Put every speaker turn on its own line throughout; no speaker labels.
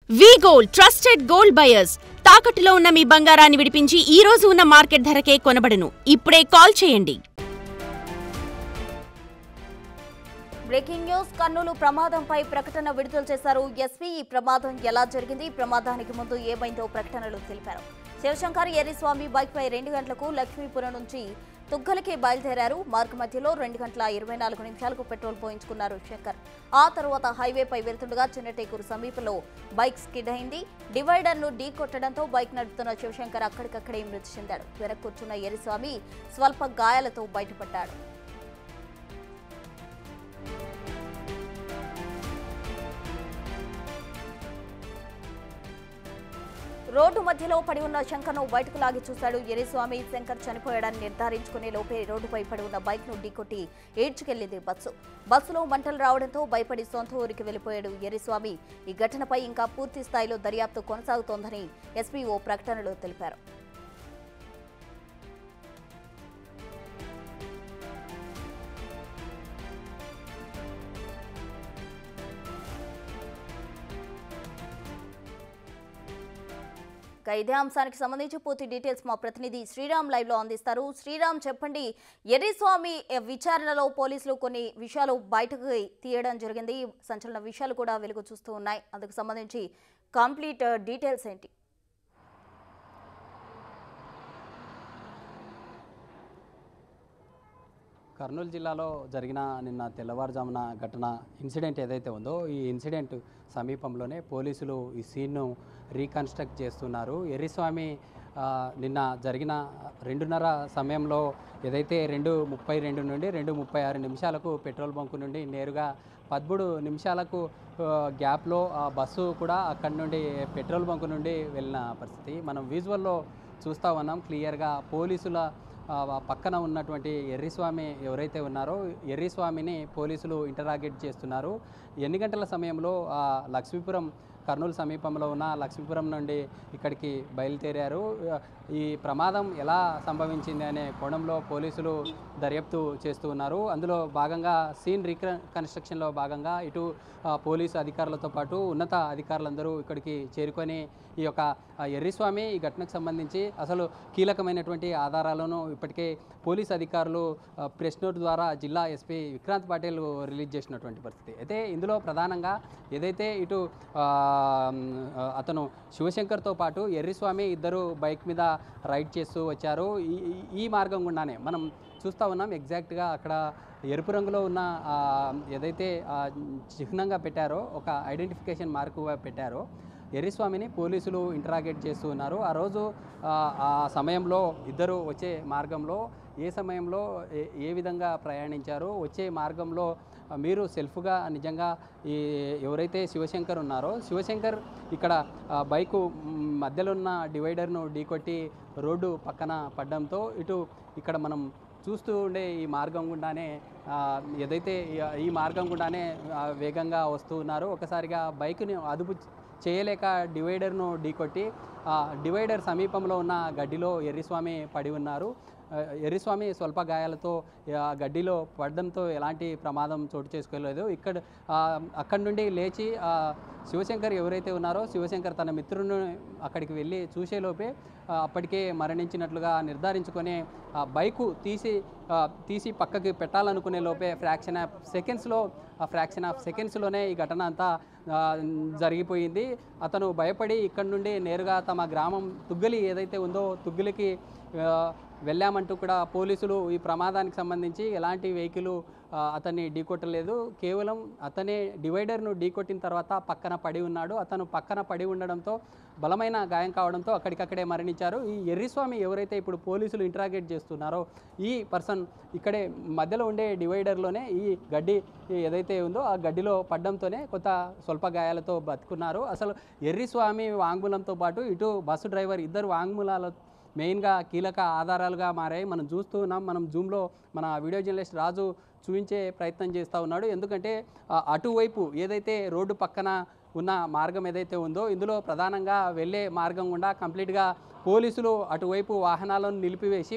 వి gold trusted gold buyers తాకట్టులో ఉన్న మీ బంగారాన్ని విడిపించి ఈ రోజు ఉన్న మార్కెట్ ధరకే కొనబడును. ఇప్పుడే కాల్ చేయండి.
Breaking news. కర్నూలు ప్రమాదంపై ప్రకటన విడుదల చేశారు ఎస్పీ. ఈ ప్రమాదం ఎలా జరిగింది, ప్రమాదానికి ముందు ఏమైందో ప్రకటనలు తెలిపారు. శివశంకర్ ఎర్రిస్వామి బైక్ పై 2 గంటలకు లక్ష్మీపురం నుంచి తుగ్గలకి బయలుదేరారు. మార్గ మధ్యలో 2 గంటల 24 నిమిషాలకు పెట్రోల్ పోయించుకున్నారు శంకర్. ఆ తర్వాత హైవేపై వెళ్తుండగా చిన్నటేకూరు సమీపంలో బైక్ స్కిడ్ అయింది. డివైడర్ ను ఢీ కొట్టడంతో బైక్ నడుపుతున్న శివశంకర్ అక్కడికక్కడే మృతి చెందాడు. వెనక్కి కూర్చున్న ఎర్రిస్వామి స్వల్ప గాయాలతో బయటపడ్డాడు. రోడ్డు మధ్యలో పడి ఉన్న శంకర్ను బయటకు లాగి చూశాడు ఎర్రిస్వామి. శంకర్ చనిపోయాడని నిర్ధారించుకునే లోపే రోడ్డుపై పడి ఉన్న బైక్ ను ఢీకొట్టి ఈడ్చుకెళ్లింది బస్సులో మంటలు రావడంతో భయపడి సొంత ఊరికి వెళ్లిపోయాడు ఎర్రిస్వామి. ఈ ఘటనపై ఇంకా పూర్తి స్థాయిలో దర్యాప్తు కొనసాగుతోందని ఎస్పీ ఓ ప్రకటనలో తెలిపారు. ఇదే అంశానికి సంబంధించి పూర్తి డీటెయిల్స్ మా ప్రతినిధి శ్రీరామ్ లైవ్ లో అందిస్తారు. శ్రీరామ్, చెప్పండి. ఎర్రిస్వామి విచారణలో పోలీసులు కొన్ని విషయాలు బయటకు తీయడం జరిగింది. సంచలన విషయాలు కూడా వెలుగు చూస్తూ ఉన్నాయి. అందుకు సంబంధించి కంప్లీట్ డీటెయిల్స్ ఏంటి?
కర్నూలు జిల్లాలో జరిగిన నిన్న తెల్లవారుజామున ఇన్సిడెంట్ ఏదైతే ఉందో ఈ ఇన్సిడెంట్ సమీపంలోనే పోలీసులు ఈ సీన్ను రీకన్స్ట్రక్ట్ చేస్తున్నారు. ఎర్రిస్వామి నిన్న జరిగిన 2:30 సమయంలో ఏదైతే 2:32 నుండి 2:36 నిమిషాలకు పెట్రోల్ బంకు నుండి నేరుగా 13 నిమిషాలకు గ్యాప్లో బస్సు కూడా అక్కడి నుండి పెట్రోల్ బంకు నుండి వెళ్ళిన పరిస్థితి మనం విజువల్లో చూస్తూ ఉన్నాం. క్లియర్గా పోలీసుల పక్కన ఉన్నటువంటి ఎర్రిస్వామి ఎవరైతే ఉన్నారో ఎర్రిస్వామిని పోలీసులు ఇంటరాగేట్ చేస్తున్నారు. ఎన్ని గంటల సమయంలో లక్ష్మీపురం కర్నూలు సమీపంలో ఉన్న లక్ష్మీపురం నుండి ఇక్కడికి బయలుదేరారు. ఈ ప్రమాదం ఎలా సంభవించింది అనే కోణంలో పోలీసులు దర్యాప్తు చేస్తూ ఉన్నారు. అందులో భాగంగా సీన్ రీకన్స్ట్రక్షన్లో భాగంగా ఇటు పోలీసు అధికారులతో పాటు ఉన్నత అధికారులందరూ ఇక్కడికి చేరుకొని ఈ యొక్క ఎర్రిస్వామి ఈ ఘటనకు సంబంధించి అసలు కీలకమైనటువంటి ఆధారాలను ఇప్పటికే పోలీసు అధికారులు ప్రెస్ నోట్ ద్వారా జిల్లా ఎస్పీ విక్రాంత్ పాటిల్ రిలీజ్ చేసినటువంటి పరిస్థితి. అయితే ఇందులో ప్రధానంగా ఏదైతే ఇటు అతను శివశంకర్తో పాటు ఎర్రిస్వామి ఇద్దరు బైక్ మీద రైడ్ చేస్తూ వచ్చారు. ఈ మార్గం గుండానే మనం చూస్తూ ఉన్నాం. ఎగ్జాక్ట్గా అక్కడ ఎరుపు రంగులో ఉన్న ఏదైతే చిహ్నంగా పెట్టారో ఒక ఐడెంటిఫికేషన్ మార్కు పెట్టారో ఎర్రిస్వామిని పోలీసులు ఇంటరాగేట్ చేస్తూ ఉన్నారు. ఆ రోజు ఆ సమయంలో ఇద్దరు వచ్చే మార్గంలో ఏ సమయంలో ఏ విధంగా ప్రయాణించారు, వచ్చే మార్గంలో మీరు సెల్ఫ్గా నిజంగా ఎవరైతే శివశంకర్ ఉన్నారో శివశంకర్ ఇక్కడ బైకు మధ్యలో ఉన్న డివైడర్ను ఢీకొట్టి రోడ్డు పక్కన పడడంతో ఇటు ఇక్కడ మనం చూస్తూ ఉండే ఈ మార్గం గుండానే ఏదైతే ఈ మార్గం గుండానే వేగంగా వస్తూ ఉన్నారో ఒకసారిగా బైక్ని అదుపు చేయలేక డివైడర్ను ఢీకొట్టి డివైడర్ సమీపంలో ఉన్న గడ్డిలో ఎర్రిస్వామి పడి ఉన్నారు. ఎర్రిస్వామి స్వల్ప గాయాలతో గడ్డిలో పడడంతో ఎలాంటి ప్రమాదం చోటు చేసుకోలేదు. అక్కడి నుండి లేచి శివశంకర్ ఎవరైతే ఉన్నారో శివశంకర్ తన మిత్రుని అక్కడికి వెళ్ళి చూసేలోపే అప్పటికే మరణించినట్లుగా నిర్ధారించుకొని బైకు తీసి పక్కకి పెట్టాలనుకునే లోపే ఫ్రాక్షన్ ఆఫ్ సెకండ్స్లోనే ఈ ఘటన అంతా జరిగిపోయింది. అతను భయపడి ఇక్కడి నుండి నేరుగా తమ గ్రామం తుగ్గలి ఏదైతే ఉందో తుగ్గలికి వెళ్ళామంటూ కూడా పోలీసులు ఈ ప్రమాదానికి సంబంధించి ఎలాంటి వెహికల్ అతన్ని ఢీకొట్టలేదు. కేవలం అతనే డివైడర్ను ఢీకొట్టిన తర్వాత పక్కన పడి ఉన్నాడు. అతను పక్కన పడి ఉండడంతో బలమైన గాయం కావడంతో అక్కడికక్కడే మరణించారు. ఈ ఎర్రిస్వామి ఎవరైతే ఇప్పుడు పోలీసులు ఇంటరాగేట్ చేస్తున్నారో ఈ పర్సన్ ఇక్కడే మధ్యలో ఉండే డివైడర్లోనే ఈ గడ్డి ఏదైతే ఉందో ఆ గడ్డిలో పడడంతోనే కొంత స్వల్ప గాయాలతో బతుకున్నారు. అసలు ఎర్రిస్వామి వాంగ్మూలంతో పాటు ఇటు బస్సు డ్రైవర్ ఇద్దరు వాంగ్మూలాల మెయిన్గా కీలక ఆధారాలుగా మారాయి. మనం చూస్తూ ఉన్నాం. మనం జూమ్లో మన వీడియో జర్నలిస్ట్ రాజు చూపించే ప్రయత్నం చేస్తూ ఉన్నాడు. ఎందుకంటే అటువైపు ఏదైతే రోడ్డు పక్కన ఉన్న మార్గం ఏదైతే ఉందో ఇందులో ప్రధానంగా వెళ్ళే మార్గం గుండా కంప్లీట్గా పోలీసులు అటువైపు వాహనాలను నిలిపివేసి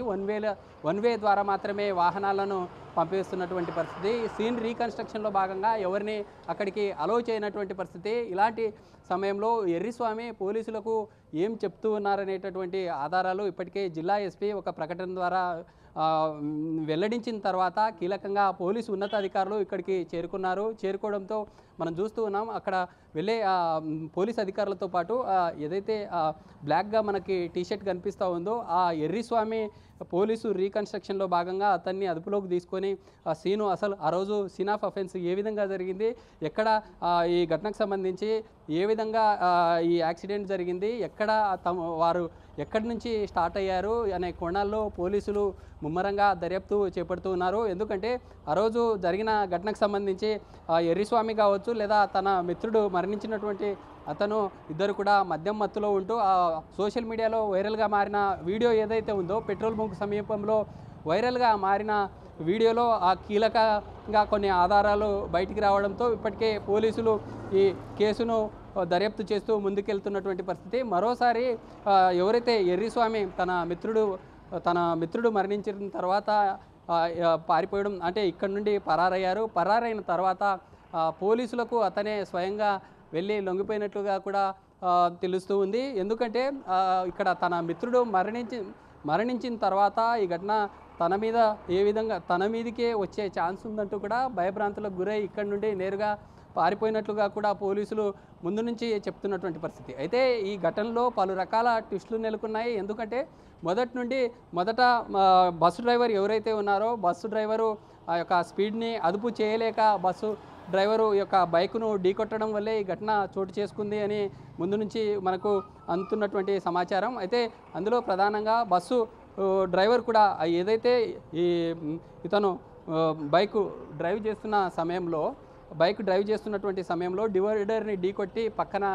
వన్ వే ద్వారా మాత్రమే వాహనాలను పంపిస్తున్నటువంటి పరిస్థితి. సీన్ రీకన్స్ట్రక్షన్లో భాగంగా ఎవరిని అక్కడికి అలో చేయనటువంటి పరిస్థితి. ఇలాంటి సమయంలో ఎర్రిస్వామి పోలీసులకు ఏం చెప్తూ ఉన్నారనేటటువంటి ఆధారాలు ఇప్పటికే జిల్లా ఎస్పీ ఒక ప్రకటన ద్వారా వెల్లడించిన తర్వాత కీలకంగా పోలీసు ఉన్నతాధికారులు ఇక్కడికి చేరుకోవడంతో మనం చూస్తూ ఉన్నాం. అక్కడ వెళ్ళే పోలీస్ అధికారులతో పాటు ఏదైతే బ్లాక్గా మనకి టీషర్ట్ కనిపిస్తూ ఉందో ఆ ఎర్రిస్వామి పోలీసు రీకన్స్ట్రక్షన్లో భాగంగా అతన్ని అదుపులోకి తీసుకొని సీను అసలు ఆ రోజు సీన్ ఆఫ్ అఫెన్స్ ఏ విధంగా జరిగింది, ఎక్కడ ఈ ఘటనకు సంబంధించి ఏ విధంగా ఈ యాక్సిడెంట్ జరిగింది, ఎక్కడ వారు ఎక్కడి నుంచి స్టార్ట్ అయ్యారు అనే కోణాల్లో పోలీసులు ముమ్మరంగా దర్యాప్తు చేపడుతూ ఉన్నారు. ఎందుకంటే ఆ రోజు జరిగిన ఘటనకు సంబంధించి ఎర్రిస్వామి కావచ్చు లేదా తన మిత్రుడు మరణించినటువంటి అతను ఇద్దరు కూడా మద్యం మత్తులో ఉంటూ సోషల్ మీడియాలో వైరల్గా మారిన వీడియో ఏదైతే ఉందో పెట్రోల్ బంక్ సమీపంలో వైరల్గా మారిన వీడియోలో ఆ కీలకంగా కొన్ని ఆధారాలు బయటికి రావడంతో ఇప్పటికే పోలీసులు ఈ కేసును దర్యాప్తు చేస్తూ ముందుకెళ్తున్నటువంటి పరిస్థితి. మరోసారి ఎవరైతే ఎర్రిస్వామి తన మిత్రుడు మరణించిన తర్వాత పారిపోవడం అంటే ఇక్కడ నుండి పరారైన తర్వాత పోలీసులకు అతనే స్వయంగా వెళ్ళి లొంగిపోయినట్లుగా కూడా తెలుస్తూ ఉంది. ఎందుకంటే ఇక్కడ తన మిత్రుడు మరణించిన తర్వాత ఈ ఘటన తన మీదకే వచ్చే ఛాన్స్ ఉందంటూ కూడా భయభ్రాంతులకు గురై ఇక్కడ నుండి నేరుగా పారిపోయినట్లుగా కూడా పోలీసులు ముందు నుంచి చెప్తున్నటువంటి పరిస్థితి. అయితే ఈ ఘటనలో పలు రకాల ట్విస్టులు నెలకొన్నాయి. ఎందుకంటే మొదట బస్సు డ్రైవర్ ఎవరైతే ఉన్నారో బస్సు డ్రైవరు ఆ యొక్క స్పీడ్ని అదుపు చేయలేక బస్సు డ్రైవరు యొక్క బైకును ఢీకొట్టడం వల్లే ఈ ఘటన చోటు చేసుకుంది అని ముందు నుంచి మనకు అందుతున్నటువంటి సమాచారం. అయితే అందులో ప్రధానంగా బస్సు డ్రైవర్ కూడా ఏదైతే ఇతను బైక్ డ్రైవ్ చేస్తున్నటువంటి సమయంలో డివైడర్ని ఢీకొట్టి పక్కన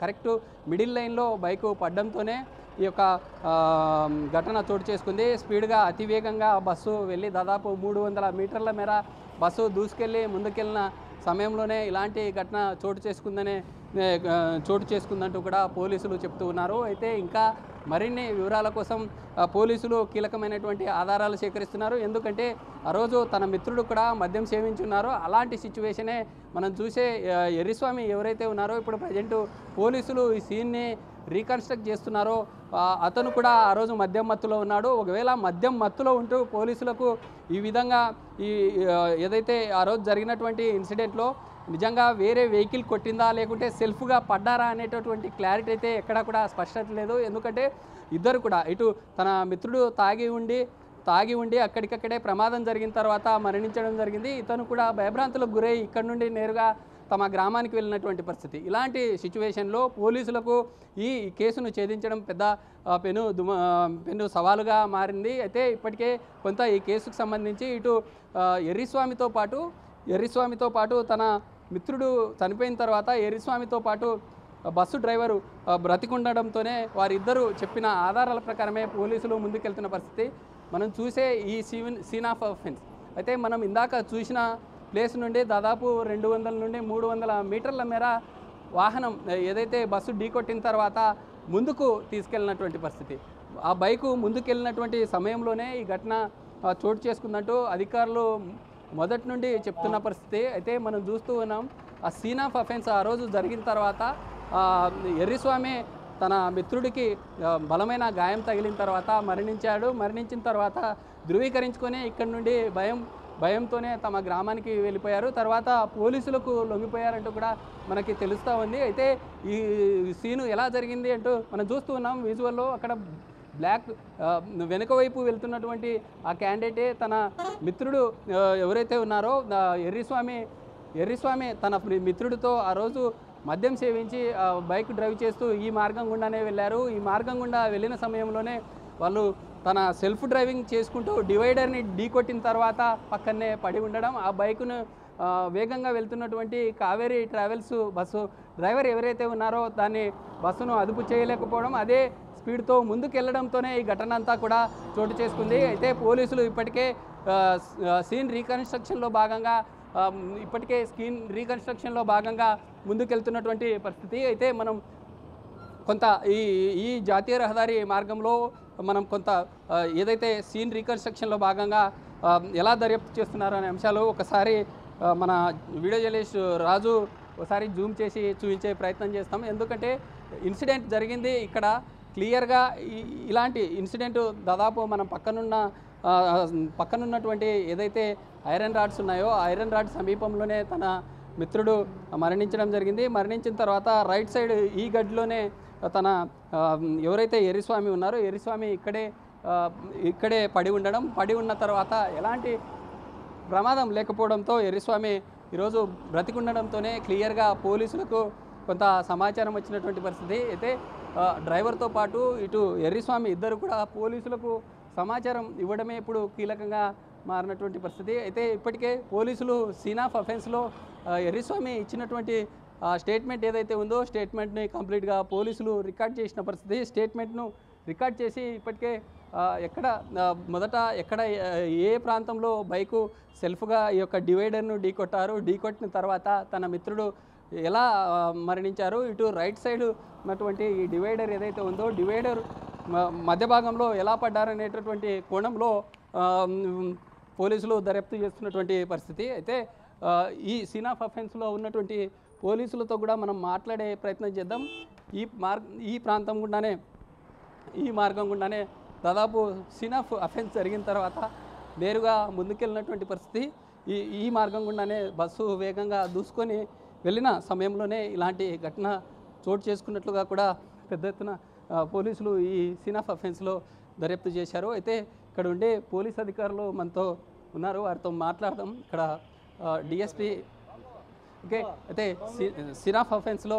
కరెక్ట్ మిడిల్ లైన్లో బైకు పడడంతోనే ఈ యొక్క ఘటన చోటు చేసుకుంది. స్పీడ్గా అతివేగంగా బస్సు వెళ్ళి దాదాపు 300 మీటర్ల మేర బస్సు దూసుకెళ్ళి ముందుకెళ్ళిన సమయంలోనే ఇలాంటి ఘటన చోటు చేసుకుందంటూ కూడా పోలీసులు చెప్తూ ఉన్నారు. అయితే ఇంకా మరిన్ని వివరాల కోసం పోలీసులు కీలకమైనటువంటి ఆధారాలు సేకరిస్తున్నారు. ఎందుకంటే ఆ రోజు తన మిత్రుడు కూడా మద్యం సేవించున్నారు. అలాంటి సిచ్యువేషనే మనం చూసే ఎర్రిస్వామి ఎవరైతే ఉన్నారో ఇప్పుడు ప్రజెంట్ పోలీసులు ఈ సీన్ని రీకన్స్ట్రక్ట్ చేస్తున్నారో అతను కూడా ఆ రోజు మద్యం మత్తులో ఉన్నాడు. ఒకవేళ మద్యం మత్తులో ఉంటూ పోలీసులకు ఈ విధంగా ఏదైతే ఆ రోజు జరిగినటువంటి ఇన్సిడెంట్లో నిజంగా వేరే వెహికల్ కొట్టిందా లేకుంటే సెల్ఫ్గా పడ్డారా అనేటటువంటి క్లారిటీ అయితే ఎక్కడా కూడా స్పష్టత లేదు. ఎందుకంటే ఇద్దరు కూడా ఇటు తన మిత్రుడు తాగి ఉండి అక్కడికక్కడే ప్రమాదం జరిగిన తర్వాత మరణించడం జరిగింది. ఇతను కూడా భయభ్రాంతులకు గురై ఇక్కడ నుండి నేరుగా తమ గ్రామానికి వెళ్ళినటువంటి పరిస్థితి. ఇలాంటి సిచ్యువేషన్లో పోలీసులకు ఈ కేసును ఛేదించడం పెద్ద పెను సవాలుగా మారింది. అయితే ఇప్పటికే కొంత ఈ కేసుకు సంబంధించి ఇటు ఎర్రిస్వామితో పాటు తన మిత్రుడు చనిపోయిన తర్వాత ఎర్రిస్వామితో పాటు బస్సు డ్రైవరు బ్రతికుండడంతోనే వారిద్దరూ చెప్పిన ఆధారాల ప్రకారమే పోలీసులు ముందుకెళ్తున్న పరిస్థితి మనం చూసే ఈ సీన్ ఆఫ్ అఫెన్స్. అయితే మనం ఇందాక చూసిన ప్లేస్ నుండి దాదాపు 200 నుండి 300 మీటర్ల మేర వాహనం ఏదైతే బస్సు ఢీకొట్టిన తర్వాత ముందుకు తీసుకెళ్ళినటువంటి పరిస్థితి. ఆ బైకు ముందుకెళ్ళినటువంటి సమయంలోనే ఈ ఘటన చోటు చేసుకుందంటూ అధికారులు మొదటి నుండి చెప్తున్న పరిస్థితి. అయితే మనం చూస్తూ ఉన్నాం ఆ సీన్ ఆఫ్ అఫెన్స్ ఆ రోజు జరిగిన తర్వాత ఎర్రిస్వామి తన మిత్రుడికి బలమైన గాయం తగిలిన తర్వాత మరణించిన తర్వాత ధృవీకరించుకొని ఇక్కడ నుండి భయంతోనే తమ గ్రామానికి వెళ్ళిపోయారు. తర్వాత పోలీసులకు లొంగిపోయారంటూ కూడా మనకి తెలుస్తూ ఉంది. అయితే ఈ సీను ఎలా జరిగింది అంటూ మనం చూస్తూ ఉన్నాం విజువల్లో. అక్కడ బ్లాక్ వెనుక వైపు వెళ్తున్నటువంటి ఆ క్యాండిడేటే తన మిత్రుడు ఎవరైతే ఉన్నారో ఎర్రిస్వామి తన మిత్రుడితో ఆ రోజు మద్యం సేవించి బైక్ డ్రైవ్ చేస్తూ ఈ మార్గం గుండానే వెళ్ళారు. ఈ మార్గం గుండా వెళ్ళిన సమయంలోనే వాళ్ళు తన సెల్ఫ్ డ్రైవింగ్ చేసుకుంటూ డివైడర్ని ఢీకొట్టిన తర్వాత పక్కనే పడి ఉండడం, ఆ బైకును వేగంగా వెళ్తున్నటువంటి కావేరీ ట్రావెల్స్ బస్సు డ్రైవర్ ఎవరైతే ఉన్నారో దాన్ని బస్సును అదుపు చేయలేకపోవడం, అదే స్పీడ్తో ముందుకెళ్లడంతోనే ఈ ఘటన అంతా కూడా చోటు చేసుకుంది. అయితే పోలీసులు ఇప్పటికే సీన్ రీకన్స్ట్రక్షన్లో భాగంగా ఇప్పటికే స్క్రీన్ రీకన్స్ట్రక్షన్లో భాగంగా ముందుకెళ్తున్నటువంటి పరిస్థితి. అయితే మనం కొంత ఈ జాతీయ రహదారి మార్గంలో మనం కొంత ఏదైతే సీన్ రీకన్స్ట్రక్షన్లో భాగంగా ఎలా దర్యాప్తు చేస్తున్నారో అనే అంశాలు ఒకసారి మన వీడియో జర్నలిస్ట్ రాజు ఒకసారి జూమ్ చేసి చూపించే ప్రయత్నం చేస్తాం. ఎందుకంటే ఇన్సిడెంట్ జరిగింది ఇక్కడ క్లియర్గా. ఇలాంటి ఇన్సిడెంట్ దాదాపు మనం పక్కనున్నటువంటి ఏదైతే ఐరన్ రాడ్స్ ఉన్నాయో ఐరన్ రాడ్ సమీపంలోనే తన మిత్రుడు మరణించడం జరిగింది. మరణించిన తర్వాత రైట్ సైడ్ ఈ గడ్డిలోనే తన ఎవరైతే ఎర్రిస్వామి ఉన్నారో ఎర్రిస్వామి ఇక్కడే పడి ఉన్న తర్వాత ఎలాంటి ప్రమాదం లేకపోవడంతో ఎర్రిస్వామి ఈరోజు బ్రతికుండడంతోనే క్లియర్గా పోలీసులకు కొంత సమాచారం వచ్చినటువంటి పరిస్థితి. అయితే డ్రైవర్తో పాటు ఇటు ఎర్రిస్వామి ఇద్దరు కూడా పోలీసులకు సమాచారం ఇవ్వడమే ఇప్పుడు కీలకంగా మారినటువంటి పరిస్థితి. అయితే ఇప్పటికే పోలీసులు సీన్ ఆఫ్ అఫెన్స్లో ఎర్రిస్వామి ఇచ్చినటువంటి స్టేట్మెంట్ ఏదైతే ఉందో స్టేట్మెంట్ని కంప్లీట్గా పోలీసులు రికార్డ్ చేసిన పరిస్థితి. స్టేట్మెంట్ను రికార్డ్ చేసి ఇప్పటికే ఎక్కడ ఏ ప్రాంతంలో బైకు సెల్ఫ్గా ఈ యొక్క డివైడర్ను ఢీకొట్టిన తర్వాత తన మిత్రుడు ఎలా మరణించారు, ఇటు రైట్ సైడ్ ఉన్నటువంటి ఈ డివైడర్ ఏదైతే ఉందో డివైడర్ మధ్య భాగంలో ఎలా పడ్డారనేటటువంటి కోణంలో పోలీసులు దర్యాప్తు చేస్తున్నటువంటి పరిస్థితి. అయితే ఈ సీన్ ఆఫ్ అఫెన్స్లో ఉన్నటువంటి పోలీసులతో కూడా మనం మాట్లాడే ప్రయత్నం చేద్దాం. ఈ మార్గం గుండానే దాదాపు సీన్ ఆఫ్ అఫెన్స్ జరిగిన తర్వాత నేరుగా ముందుకెళ్ళినటువంటి పరిస్థితి. ఈ మార్గం గుండానే బస్సు వేగంగా దూసుకొని వెళ్ళిన సమయంలోనే ఇలాంటి ఘటన చోటు చేసుకున్నట్లుగా కూడా పెద్ద ఎత్తున పోలీసులు ఈ సీన్ ఆఫ్ అఫెన్స్లో దర్యాప్తు చేశారు. అయితే ఇక్కడ ఉండే పోలీస్ అధికారులు మనతో ఉన్నారు, వారితో మాట్లాడదాం. ఇక్కడ డిఎస్పీ ఓకే. అయితే సీన్ ఆఫ్ అఫెన్స్లో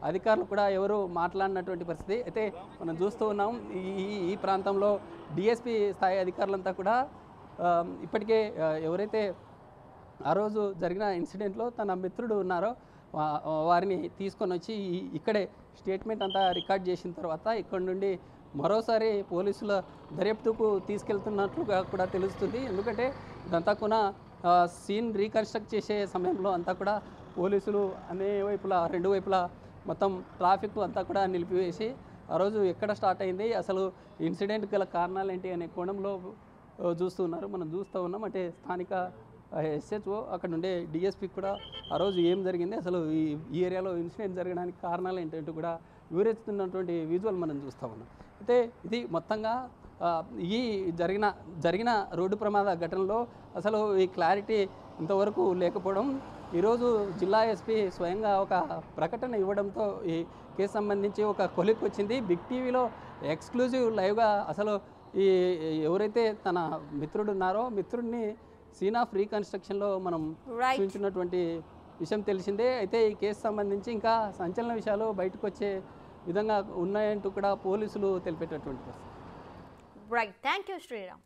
అధికారులు కూడా ఎవరు మాట్లాడినటువంటి పరిస్థితి. అయితే మనం చూస్తూ ఉన్నాం ఈ ప్రాంతంలో డిఎస్పీ స్థాయి అధికారులంతా కూడా ఇప్పటికే ఎవరైతే ఆ రోజు జరిగిన ఇన్సిడెంట్లో తన మిత్రుడు ఉన్నారో వారిని తీసుకొని వచ్చి ఇక్కడే స్టేట్మెంట్ అంతా రికార్డ్ చేసిన తర్వాత ఇక్కడ నుండి మరోసారి పోలీసుల దర్యాప్తుకు తీసుకెళ్తున్నట్లుగా కూడా తెలుస్తుంది. ఎందుకంటే ఇదంతా కూడా సీన్ రీకన్స్ట్రక్ట్ చేసే సమయంలో అంతా కూడా పోలీసులు రెండు వైపులా మొత్తం ట్రాఫిక్ అంతా కూడా నిలిపివేసి ఆ రోజు ఎక్కడ స్టార్ట్ అయింది, అసలు ఇన్సిడెంట్ గల కారణాలు ఏంటి అనే కోణంలో చూస్తున్నారు. మనం చూస్తూ ఉన్నాం. అంటే స్థానిక ఎస్హెచ్ఓ అక్కడ ఉండే డిఎస్పీ కూడా ఆ రోజు ఏం జరిగింది, అసలు ఈ ఏరియాలో ఇన్సిడెంట్ జరగడానికి కారణాలు ఏంటంటే కూడా వివరిస్తున్నటువంటి విజువల్ మనం చూస్తూ ఉన్నాం. అయితే ఇది మొత్తంగా ఈ జరిగిన రోడ్డు ప్రమాద ఘటనలో అసలు ఈ క్లారిటీ ఇంతవరకు లేకపోవడం, ఈరోజు జిల్లా ఎస్పీ స్వయంగా ఒక ప్రకటన ఇవ్వడంతో ఈ కేసు సంబంధించి ఒక కొలిక్ వచ్చింది. బిగ్ టీవీలో ఎక్స్క్లూజివ్ లైవ్గా అసలు ఎవరైతే తన మిత్రుడు ఉన్నారో మిత్రుడిని సీన్ ఆఫ్ రీకన్స్ట్రక్షన్లో మనం చూపించినటువంటి విషయం తెలిసిందే. అయితే ఈ కేసు సంబంధించి ఇంకా సంచలన విషయాలు బయటకు వచ్చే విధంగా ఉన్నాయంటూ కూడా పోలీసులు తెలిపేటటువంటి
రైట్. Thank you Sriram.